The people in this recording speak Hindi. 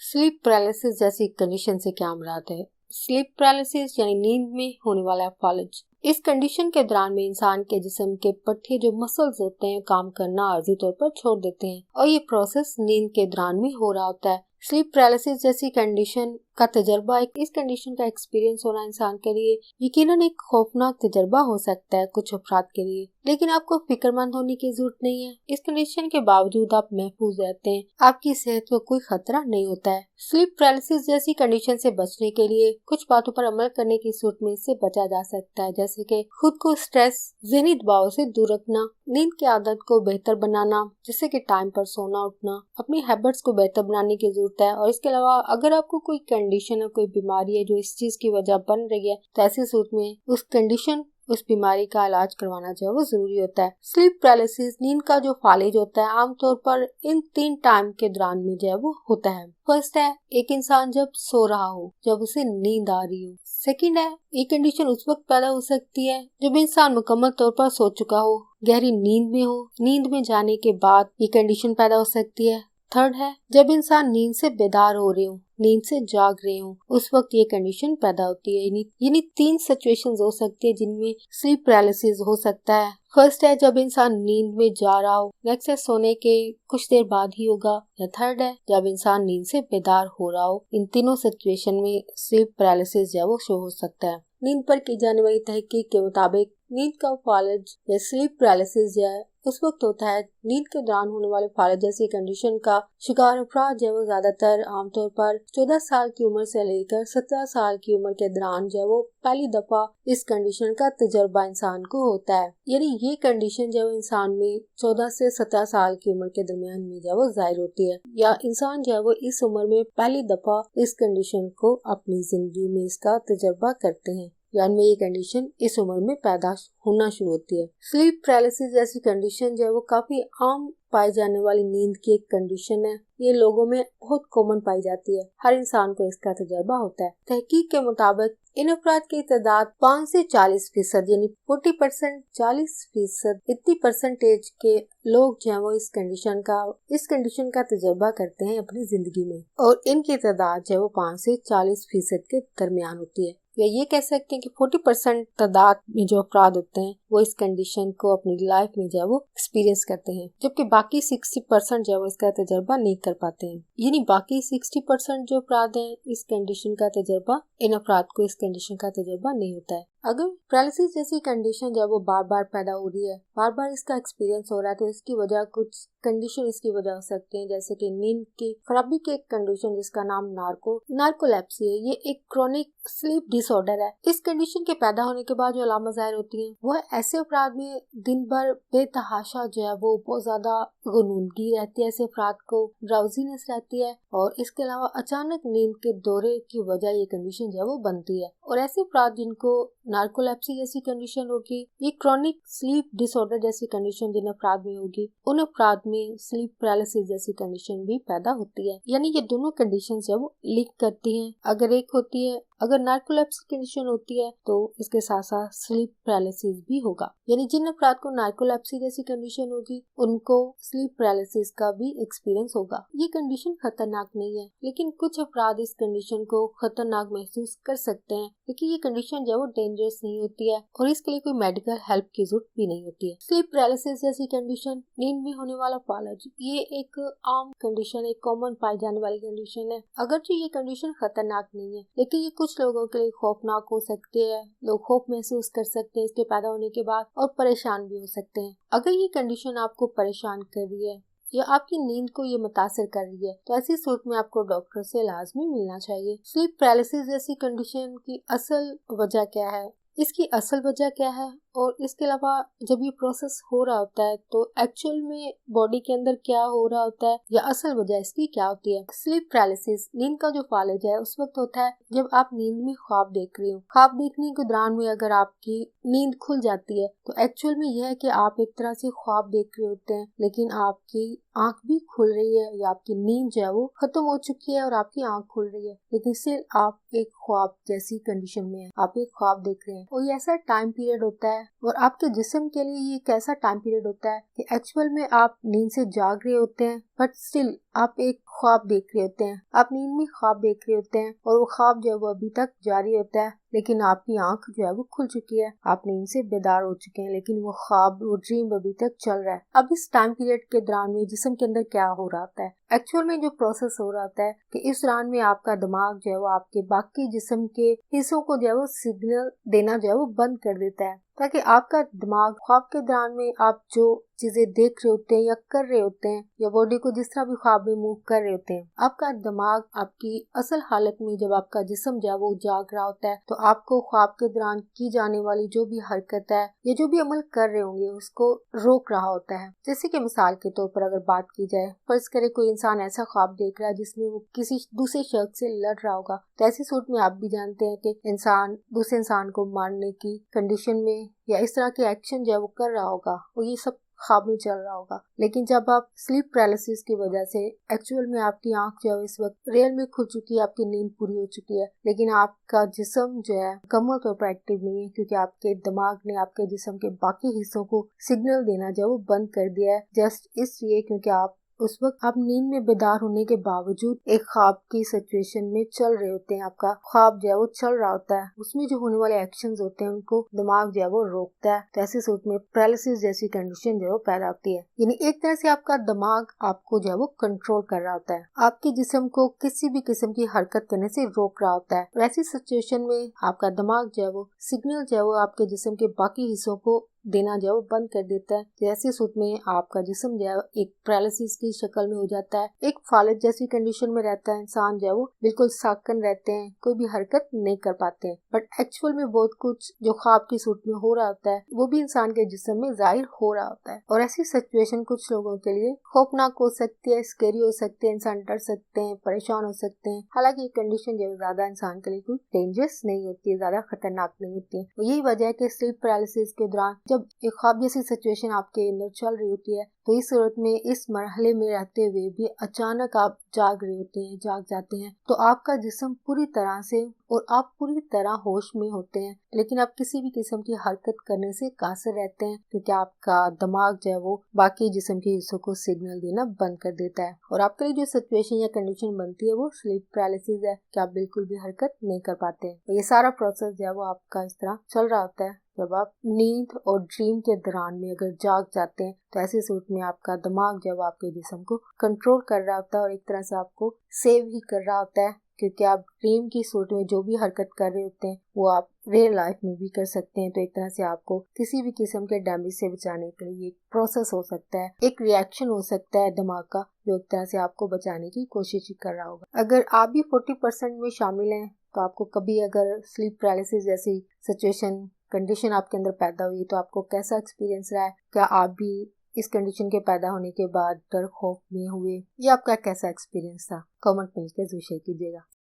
स्लीप पैरालिसिस जैसी कंडीशन से क्या मुराद है? स्लीप पैरालिसिस यानी नींद में होने वाला फॉलेज। इस कंडीशन के दौरान में इंसान के जिस्म के पट्टे जो मसल्स होते हैं काम करना आर्जी तौर पर छोड़ देते हैं और ये प्रोसेस नींद के दौरान में हो रहा होता है। स्लीप पैरालिसिस जैसी कंडीशन का तजर्बा, इस कंडीशन का एक्सपीरियंस होना इंसान के लिए यकीनन एक खौफनाक तजर्बा हो सकता है कुछ अफराद के लिए, लेकिन आपको फिक्रमंद होने की जरूरत नहीं है। इस कंडीशन के बावजूद आप महफूज रहते हैं, आपकी सेहत को कोई खतरा नहीं होता है। स्लीप पैरालिसिस जैसी कंडीशन से बचने के लिए कुछ बातों पर अमल करने की सूरत में इससे बचा जा सकता है, जैसे कि खुद को स्ट्रेस, ज़हनी दबाव से दूर रखना, नींद की आदत को बेहतर बनाना, जैसे कि टाइम पर सोना उठना, अपनी हैबिट्स को बेहतर बनाने की जरूरत है। और इसके अलावा अगर आपको कोई कंडीशन है, कोई बीमारी है जो इस चीज की वजह बन रही है, तो ऐसी सूरत में उस बीमारी का इलाज करवाना जो है वो जरूरी होता है। स्लीप पैरालिसिस नींद का जो फालिज होता है आमतौर पर इन 3 टाइम के दौरान में जो है वो होता है। फर्स्ट है एक इंसान जब सो रहा हो, जब उसे नींद आ रही हो। सेकंड है ये कंडीशन उस वक्त पैदा हो सकती है जब इंसान मुकम्मल तौर पर सो चुका हो, गहरी नींद में हो। नींद में जाने के बाद ये कंडीशन पैदा हो सकती है। थर्ड है जब इंसान नींद से बेदार हो रहे हो, नींद से जाग रहे हो, उस वक्त ये कंडीशन पैदा होती है। यानी 3 सिचुएशंस हो सकती है जिनमें स्लीप पैरालिसिस हो सकता है। फर्स्ट है जब इंसान नींद में जा रहा हो, नेक्स्ट है सोने के कुछ देर बाद ही होगा, या थर्ड है जब इंसान नींद से बेदार हो रहा हो। इन तीनों सिचुएशन में स्लीप पैरालिसिस जो है वो शो हो सकता है। नींद पर की जाने वाली तहकीक के मुताबिक नींद का फॉलेज या स्लीप पैरालिसिस जो है उस वक्त होता है नींद के दौरान होने वाले फॉलेज जैसी कंडीशन का शिकार अफराद जो है वो ज्यादातर आमतौर पर 14 साल की उम्र से लेकर 17 साल की उम्र के दौरान जो है वो पहली दफा इस कंडीशन का तजर्बा इंसान को होता है। यानी ये कंडीशन जो है इंसान में 14 से 17 साल की उम्र के दरमियान में जो है वो जाहिर होती है, या इंसान जो है वो इस उम्र में पहली दफा इस कंडीशन को अपनी जिंदगी में इसका तजर्बा करते हैं, यानी ये कंडीशन इस उम्र में पैदा होना शुरू होती है। स्लीप पैरालिसिस जैसी कंडीशन जो है वो काफी आम पाई जाने वाली नींद की एक कंडीशन है। ये लोगों में बहुत कॉमन पाई जाती है, हर इंसान को इसका तजर्बा होता है। तहकीक के मुताबिक इन अफराद की तादाद 5 से 40% यानी 40% 40% इतनी परसेंटेज के लोग जो है वो इस कंडीशन का तजर्बा करते हैं अपनी जिंदगी में, और इनकी तादाद जो है वो 5 से 40% के दरमियान होती है। या ये कह सकते हैं कि 40% तादाद में जो अफराद होते हैं वो इस कंडीशन को अपनी लाइफ में जो है वो एक्सपीरियंस करते हैं, जबकि बाकी 60% जो है वो इसका तजर्बा नहीं कर पाते हैं। यानी बाकी 60% जो अफराद हैं इस कंडीशन का तजर्बा, इन अफराद को इस कंडीशन का तजर्बा नहीं होता है। अगर पैरालिसिस जैसी कंडीशन जब वो बार बार पैदा हो रही है, बार बार इसका एक्सपीरियंस हो रहा है, तो इसकी वजह कुछ कंडीशन इसकी वजह हो सकती है, जैसे कि नींद की खराबी की एक कंडीशन जिसका नाम नार्कोलेप्सी है। ये एक क्रोनिक स्लीप डिसऑर्डर है। इस कंडीशन के पैदा होने के बाद जो अलामत जाहिर होती हैं वो ऐसे अफराद में दिन भर बेतहाशा जो है वो बहुत ज्यादा गुनूनगी रहती है, ऐसे अफराद को ड्राउजीनेस रहती है, और इसके अलावा अचानक नींद के दौरे की वजह ये कंडीशन जो है वो बनती है। और ऐसे अफराद जिनको नार्कोलेप्सी जैसी कंडीशन होगी, ये क्रोनिक स्लीप डिसऑर्डर जैसी कंडीशन जिन अफराद में होगी, उन अफराद में स्लीप पैरालिसिस जैसी कंडीशन भी पैदा होती है। यानी ये दोनों कंडीशन जब लिंक करती हैं, अगर नार्कोलेप्सी कंडीशन होती है तो इसके साथ साथ स्लीप पैरालिसिस भी होगा। यानी जिन अफराद को नार्कोलेप्सी जैसी कंडीशन होगी उनको स्लीप पैरालिसिस का भी एक्सपीरियंस होगा। ये कंडीशन खतरनाक नहीं है, लेकिन कुछ अफराद इस कंडीशन को खतरनाक महसूस कर सकते हैं, लेकिन ये कंडीशन जो वो डेंजरस नहीं होती है और इसके लिए कोई मेडिकल हेल्प की जरूरत भी नहीं होती है। स्लीप पैरालिसिस जैसी कंडीशन, नींद में होने वाला फॉलेज, ये एक आम कंडीशन, एक कॉमन पाई जाने वाली कंडीशन है। अगरचे ये कंडीशन खतरनाक नहीं है, लेकिन ये कुछ लोगों के लिए खौफनाक हो सकती है। लोग खौफ महसूस कर सकते हैं इसके पैदा होने के बाद और परेशान भी हो सकते हैं। अगर ये कंडीशन आपको परेशान कर रही है या आपकी नींद को ये मुतासिर कर रही है तो ऐसी सूरत में आपको डॉक्टर से लाजमी मिलना चाहिए। स्लीप पैरालिसिस जैसी कंडीशन की असल वजह क्या है, इसकी असल वजह क्या है, और इसके अलावा जब ये प्रोसेस हो रहा होता है तो एक्चुअल में बॉडी के अंदर क्या हो रहा होता है या असल वजह इसकी क्या होती है। स्लीप पैरालिसिस नींद का जो फॉलेज है उस वक्त होता है जब आप नींद में ख्वाब देख रहे हो। ख्वाब देखने के दौरान में अगर आपकी नींद खुल जाती है तो एक्चुअल में यह है कि आप एक तरह से ख्वाब देख रहे होते हैं, लेकिन आपकी आंख भी खुल रही है या आपकी नींद जो है वो खत्म हो चुकी है और आपकी आंख खुल रही है, लेकिन सिर्फ आप एक ख्वाब जैसी कंडीशन में है, आप एक ख्वाब देख रहे हैं। और ये ऐसा टाइम पीरियड होता है और आपके जिस्म के लिए ये कैसा टाइम पीरियड होता है कि एक्चुअल में आप नींद से जाग रहे होते हैं बट स्टिल आप एक ख्वाब देख रहे होते हैं, आप नींद में ख्वाब देख रहे होते हैं और वो ख्वाब जो है वो अभी तक जारी होता है, लेकिन आपकी आंख जो है वो खुल चुकी है, आप नींद से बेदार हो चुके हैं, लेकिन वो ख्वाब, वो ड्रीम अभी तक चल रहा है। अब इस टाइम पीरियड के दौरान में जिस्म के अंदर क्या हो रहा होता है, एक्चुअल में जो प्रोसेस हो रहा होता है कि इस दौरान में आपका दिमाग जो है वो आपके बाकी जिस्म के हिस्सों को जो है वो सिग्नल देना जो है वो बंद कर देता है, ताकि आपका दिमाग ख्वाब के दौरान में आप जो चीजें देख रहे होते हैं या कर रहे होते हैं या बॉडी को जिस तरह भी ख्वाब में मूव कर रहे होते हैं, आपका दिमाग आपकी असल हालत में जब आपका जिस्म जो है वो जाग रहा होता है तो आपको ख्वाब के दौरान की जाने वाली जो भी हरकत है या जो भी अमल कर रहे होंगे उसको रोक रहा होता है। जैसे कि मिसाल के तौर पर अगर बात की जाए, फर्ज करे कोई इंसान ऐसा ख्वाब देख रहा है जिसमें वो किसी दूसरे शख्स से लड़ रहा होगा, तो ऐसी सूरत में आप भी जानते हैं कि इंसान दूसरे इंसान को मारने की कंडीशन में या इस तरह के एक्शन जो है वो कर रहा होगा, वो ये सब ख्वाब में चल रहा होगा। लेकिन जब आप स्लीप पैरालिसिस की वजह से एक्चुअल में आपकी आंख जो है इस वक्त रियल में खुल चुकी है, आपकी नींद पूरी हो चुकी है, लेकिन आपका जिस्म जो है मुकम्मल तौर पर एक्टिव नहीं है, क्योंकि आपके दिमाग ने आपके जिस्म के बाकी हिस्सों को सिग्नल देना जो है वो बंद कर दिया है, जस्ट इसलिए क्योंकि आप उस वक्त आप नींद में बेदार होने के बावजूद एक ख्वाब की सिचुएशन में चल रहे होते हैं। आपका ख्वाब जो है वो चल रहा होता है, उसमें जो होने वाले एक्शंस होते हैं उनको दिमाग जो है वो रोकता है। तो ऐसी सूरत में पैरालिसिस जैसी कंडीशन जो है वो पैदा होती है, यानी एक तरह से आपका दिमाग आपको जो है वो कंट्रोल कर रहा होता है, आपके जिस्म को किसी भी किस्म की हरकत करने से रोक रहा होता है। और ऐसी सिचुएशन में आपका दिमाग जो है वो सिग्नल जो है वो आपके जिस्म के बाकी हिस्सों को देना जो है वो बंद कर देता है। जैसे सूरत में आपका जिस्म जो है एक पैरालिसिस की शक्ल में हो जाता है, एक फालिज जैसी कंडीशन में रहता है, इंसान जो है वो बिल्कुल साकन रहते हैं, कोई भी हरकत नहीं कर पाते हैं। बट एक्चुअल में बहुत कुछ जो ख्वाब की सूरत में हो रहा होता है वो भी इंसान के जिस्म में जाहिर हो रहा होता है। और ऐसी सिचुएशन कुछ लोगों के लिए खौफनाक हो सकती है, स्कैरी हो सकती है, इंसान डर सकते हैं, परेशान हो सकते हैं। हालांकि ये कंडीशन जो ज्यादा इंसान के लिए कोई डेंजरस नहीं होती है, ज्यादा खतरनाक नहीं होती है। यही वजह है कि स्लीप पैरालिसिस के दौरान जब एक ख्वाब जैसी सिचुएशन आपके अंदर चल रही होती है तो इस सूरत में, इस मरहले में रहते हुए भी अचानक आप जाग रहे होते हैं, जाग जाते हैं, तो आपका जिस्म पूरी तरह से और आप पूरी तरह होश में होते हैं, लेकिन आप किसी भी किस्म की हरकत करने से कासिर रहते हैं, क्योंकि आपका दिमाग जो है वो बाकी जिस्म के हिस्सों को सिग्नल देना बंद कर देता है। और आपके लिए जो सिचुएशन या कंडीशन बनती है वो स्लीप पैरालिसिस है कि आप बिल्कुल भी हरकत नहीं कर पाते हैं। ये सारा प्रोसेस जो है वो आपका इस तरह चल रहा होता है। जब आप नींद और ड्रीम के दौरान में अगर जाग जाते हैं तो ऐसी सूरत में आपका दिमाग जब आपके जिस्म को कंट्रोल कर रहा होता है और एक तरह से आपको सेव ही कर रहा होता है, क्योंकि आप ड्रीम की सूरत में जो भी हरकत कर रहे होते हैं वो आप रियल लाइफ में भी कर सकते हैं। तो एक तरह से आपको किसी भी किस्म के डैमेज से बचाने के लिए एक प्रोसेस हो सकता है, एक रिएक्शन हो सकता है दिमाग का, जो एक तरह से आपको बचाने की कोशिश ही कर रहा होगा। अगर आप भी 40% में शामिल हैं तो आपको कभी अगर स्लीप पैरालिसिस जैसी सिचुएशन कंडीशन आपके अंदर पैदा हुई तो आपको कैसा एक्सपीरियंस रहा है? क्या आप भी इस कंडीशन के पैदा होने के बाद डर खौफ में हुए, या आपका कैसा एक्सपीरियंस था? कमेंट में लिखकर ज़रूर शेयर कीजिएगा।